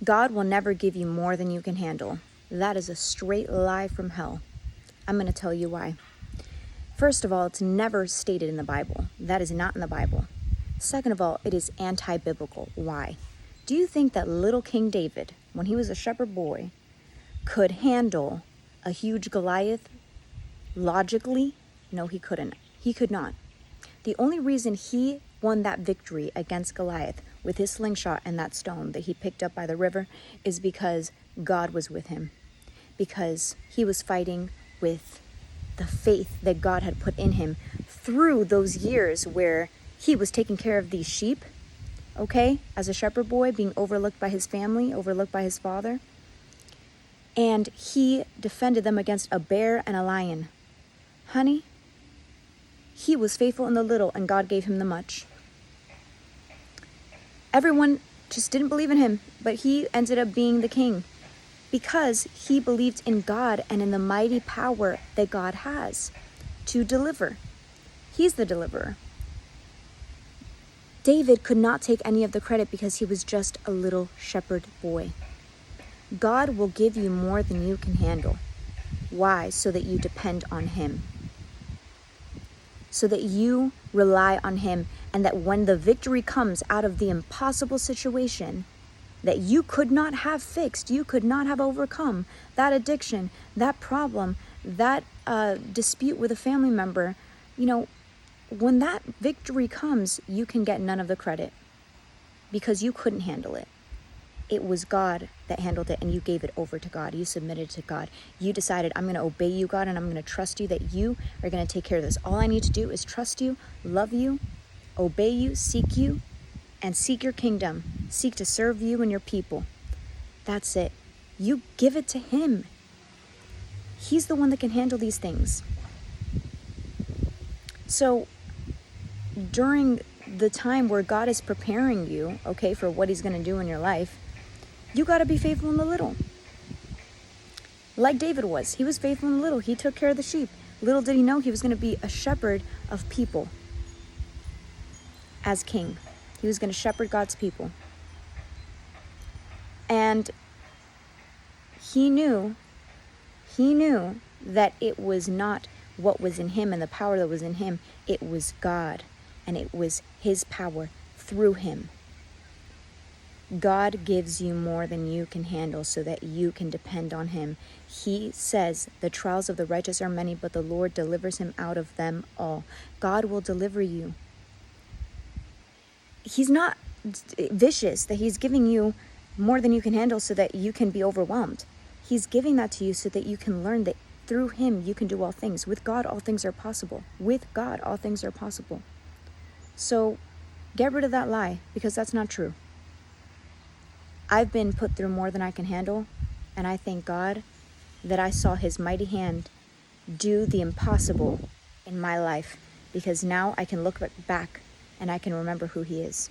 God will never give you more than you can handle. That is a straight lie from hell. I'm going to tell you why. First of all, it's never stated in the Bible. That is not in the Bible. Second of all, it is anti-biblical. Why? Do you think that little King David, when he was a shepherd boy, could handle a huge Goliath logically? No, he couldn't. He could not. The only reason he won that victory against Goliath with his slingshot and that stone that he picked up by the river is because God was with him. Because he was fighting with the faith that God had put in him through those years where he was taking care of these sheep, okay, as a shepherd boy, being overlooked by his family, overlooked by his father. And he defended them against a bear and a lion. Honey, he was faithful in the little and God gave him the much. Everyone just didn't believe in him, but he ended up being the king because he believed in God and in the mighty power that God has to deliver. He's the deliverer. David could not take any of the credit because he was just a little shepherd boy. God will give you more than you can handle. Why? So that you depend on him. So that you rely on him, and that when the victory comes out of the impossible situation that you could not have fixed, you could not have overcome, that addiction, that problem, that dispute with a family member, when that victory comes, you can get none of the credit because you couldn't handle it. It was God that handled it, and you gave it over to God. You submitted to God. You decided, I'm going to obey you, God, and I'm going to trust you that you are going to take care of this. All I need to do is trust you, love you, obey you, and seek your kingdom. Seek to serve you and your people. That's it. You give it to him. He's the one that can handle these things. So during the time where God is preparing you, okay, for what he's going to do in your life, you got to be faithful in the little. Like David was. He was faithful in the little. He took care of the sheep. Little did he know he was going to be a shepherd of people as king. He was going to shepherd God's people. And he knew that it was not what was in him and the power that was in him. It was God, and it was his power through him. God gives you more than you can handle so that you can depend on him. He says the trials of the righteous are many, but the Lord delivers him out of them all. God will deliver you. He's not vicious that he's giving you more than you can handle so that you can be overwhelmed. He's giving that to you so that you can learn that through him you can do all things. With God, all things are possible. With God, all things are possible. So get rid of that lie, because that's not true. I've been put through more than I can handle, and I thank God that I saw his mighty hand do the impossible in my life, because now I can look back and I can remember who he is.